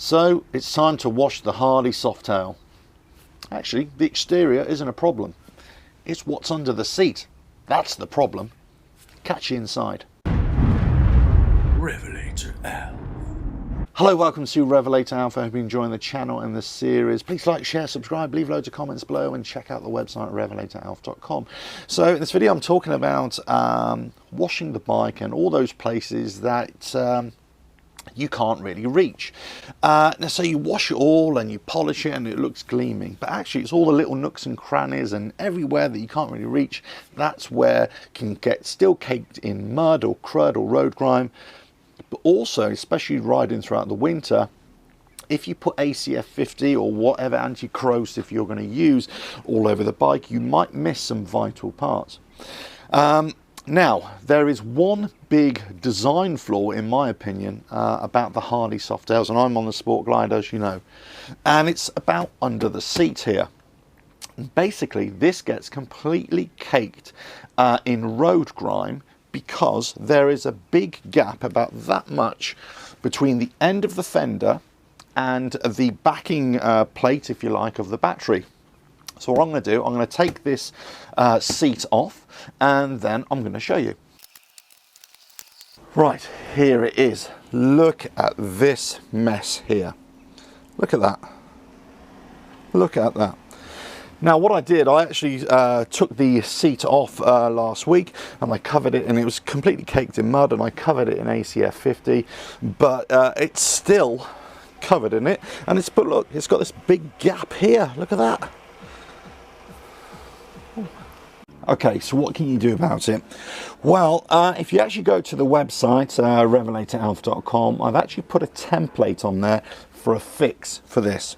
So it's time to wash the Harley Softail. Actually, the exterior isn't a problem. It's what's under the seat. That's the problem. Catch you inside. RevelatorAlf. Hello, welcome to RevelatorAlf. I hope you're enjoying the channel and the series. Please like, share, subscribe, leave loads of comments below and check out the website RevelatorAlf.com. So in this video I'm talking about washing the bike and all those places that you can't really reach. Now, so you wash it all and you polish it and it looks gleaming, but actually it's all the little nooks and crannies and everywhere that you can't really reach. That's where it can get still caked in mud or crud or road grime. But also, especially riding throughout the winter, if you put ACF 50 or whatever anti-corrosive you're going to use all over the bike, you might miss some vital parts. Now, there is one big design flaw, in my opinion, about the Harley Softails, and I'm on the Sport Glide, as you know, and it's about under the seat here. Basically, this gets completely caked in road grime because there is a big gap, about that much, between the end of the fender and the backing plate, if you like, of the battery. So what I'm going to do, I'm going to take this seat off and then I'm going to show you. Right, here it is. Look at this mess here. Look at that. Look at that. Now what I did, I actually took the seat off last week and I covered it, and it was completely caked in mud, and I covered it in ACF 50, but it's still covered in it, and but look, it's got this big gap here. Look at that. Okay, so what can you do about it? Well, if you actually go to the website, RevelatorAlf.com, I've actually put a template on there for a fix for this.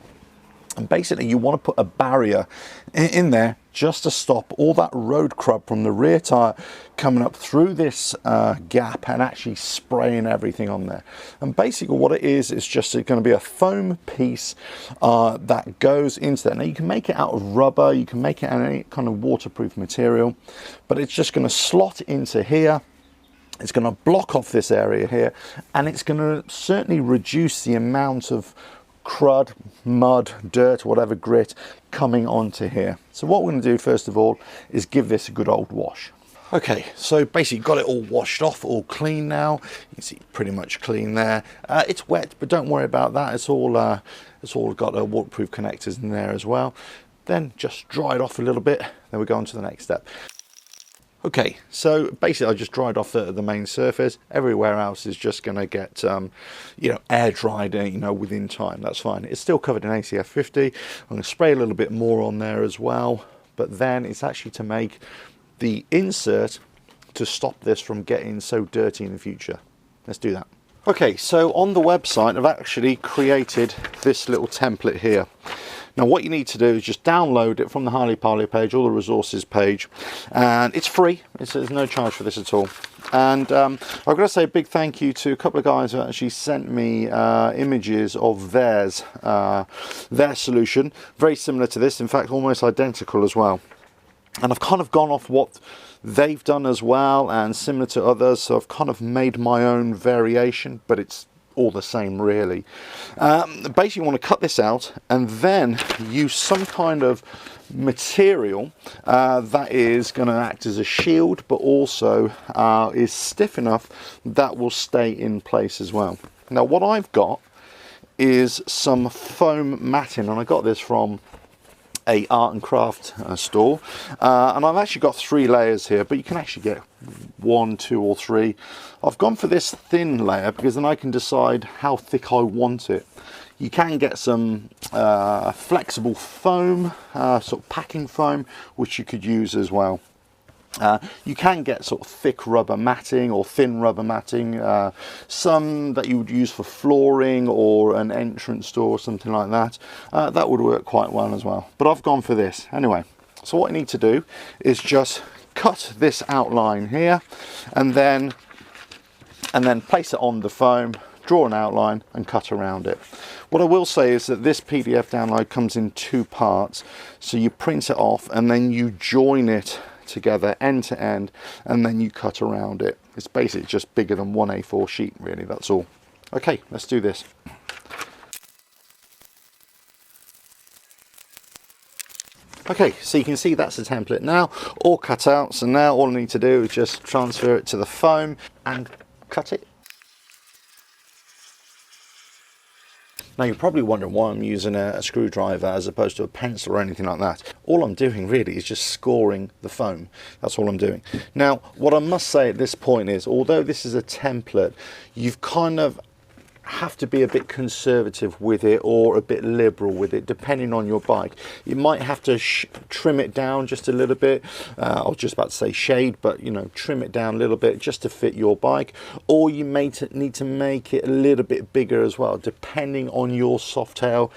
And basically you want to put a barrier in there just to stop all that road crud from the rear tyre coming up through this gap and actually spraying everything on there. And basically what it is just going to be a foam piece that goes into there. Now you can make it out of rubber, you can make it out of any kind of waterproof material, but it's just going to slot into here. It's going to block off this area here, and it's going to certainly reduce the amount of crud, mud, dirt, whatever, grit coming onto here. So what we're going to do first of all is give this a good old wash. Okay, so basically got it all washed off, all clean now. You can see pretty much clean there. It's wet, but don't worry about that. It's all got waterproof connectors in there as well. Then just dry it off a little bit. Then we go on to the next step. Okay, so basically I just dried off the main surface. Everywhere else is just going to get, you know, air dried, within time. That's fine. It's still covered in ACF 50. I'm going to spray a little bit more on there as well. But then it's actually to make the insert to stop this from getting so dirty in the future. Let's do that. Okay, so on the website I've actually created this little template here. Now what you need to do is just download it from the Harley Parley page, or the resources page, and it's free. There's no charge for this at all. And I've got to say a big thank you to a couple of guys who actually sent me images of their solution, very similar to this, in fact almost identical as well. And I've kind of gone off what they've done as well, and similar to others, so I've kind of made my own variation, but it's all the same really. Basically you want to cut this out and then use some kind of material that is going to act as a shield, but also is stiff enough that will stay in place as well. Now what I've got is some foam matting, and I got this from a art and craft store, and I've actually got 3 layers here, but you can actually get 1, 2 or 3. I've gone for this thin layer because then I can decide how thick I want it. You can get some flexible foam, sort of packing foam, which you could use as well. You can get sort of thick rubber matting or thin rubber matting, some that you would use for flooring or an entrance door or something like that. That would work quite well as well, but I've gone for this anyway. So what I need to do is just cut this outline here and then place it on the foam, draw an outline and cut around it. What I will say is that this PDF download comes in 2 parts, so you print it off and then you join it together end to end, and then you cut around it. It's basically just bigger than one A4 sheet really, that's all. Okay, let's do this. Okay, so you can see that's the template now, all cut out. So now all I need to do is just transfer it to the foam and cut it. Now you're probably wondering why I'm using a screwdriver as opposed to a pencil or anything like that. All I'm doing really is just scoring the foam. That's all I'm doing. Now, what I must say at this point is, although this is a template, you've kind of have to be a bit conservative with it or a bit liberal with it, depending on your bike. You might have to trim it down just a little bit. I was just about to say shade, but you know, trim it down a little bit just to fit your bike, or you may need to make it a little bit bigger as well, depending on your Softail,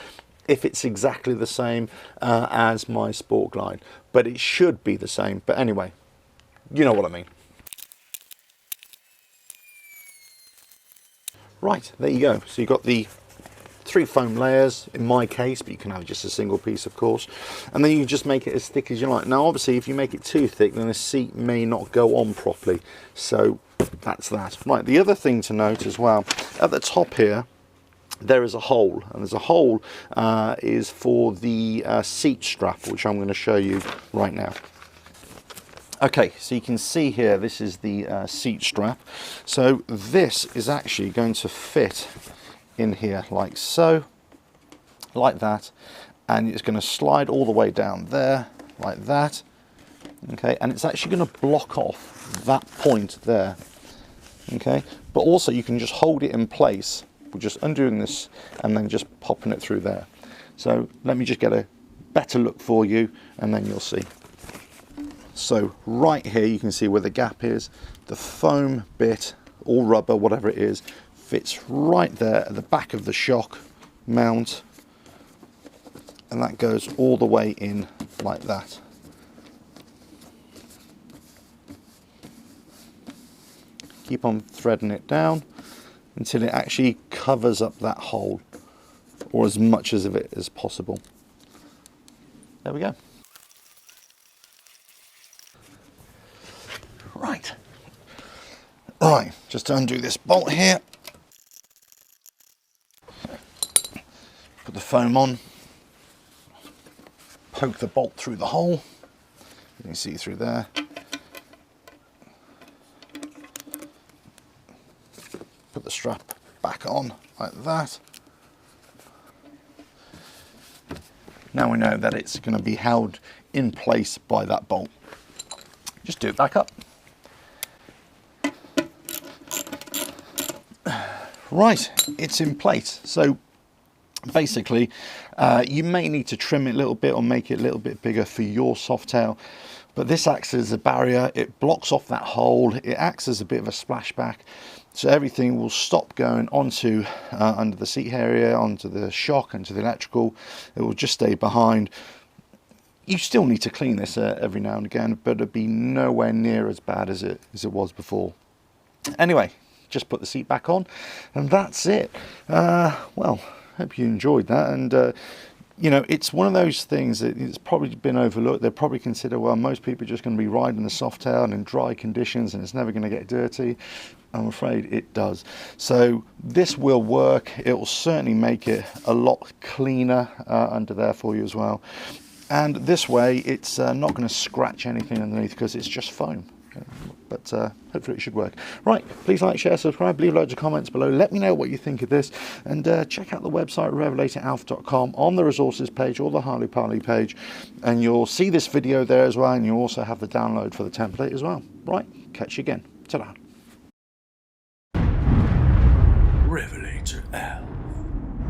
if it's exactly the same as my Sport Glide. But it should be the same. But anyway, you know what I mean. Right, there you go. So you've got the 3 foam layers in my case, but you can have just a single piece, of course. And then you just make it as thick as you like. Now, obviously, if you make it too thick, then the seat may not go on properly. So that's that. Right, the other thing to note as well, at the top here, there is a hole. And there's a hole is for the seat strap, which I'm going to show you right now. Okay, so you can see here, this is the seat strap. So this is actually going to fit in here like so, like that, and it's going to slide all the way down there, like that. Okay, and it's actually going to block off that point there. Okay, but also you can just hold it in place. We're just undoing this and then just popping it through there. So let me just get a better look for you, and then you'll see. So right here you can see where the gap is. The foam bit, or rubber, whatever it is, fits right there at the back of the shock mount, and that goes all the way in like that. Keep on threading it down until it actually covers up that hole, or as much of it as possible. There we go. Right, just to undo this bolt here, put the foam on, poke the bolt through the hole, you can see through there, put the strap back on like that. Now we know that it's going to be held in place by that bolt. Just do it back up. Right, it's in place. So basically, you may need to trim it a little bit or make it a little bit bigger for your Softail, but this acts as a barrier. It blocks off that hole. It acts as a bit of a splashback, so everything will stop going onto under the seat area, onto the shock, onto the electrical. It will just stay behind. You still need to clean this every now and again, but it'll be nowhere near as bad as it was before. Anyway, just put the seat back on, and that's it. Well, hope you enjoyed that. And you know, it's one of those things that it's probably been overlooked. They probably consider, well, most people are just going to be riding the Softail in dry conditions and it's never going to get dirty. I'm afraid it does. So this will work. It will certainly make it a lot cleaner under there for you as well. And this way it's not going to scratch anything underneath because it's just foam. But hopefully it should work. Right, please like, share, subscribe, leave loads of comments below. Let me know what you think of this, and check out the website RevelatorAlf.com on the resources page or the Harley page, and you'll see this video there as well, and you'll also have the download for the template as well. Right, catch you again. Ta-da.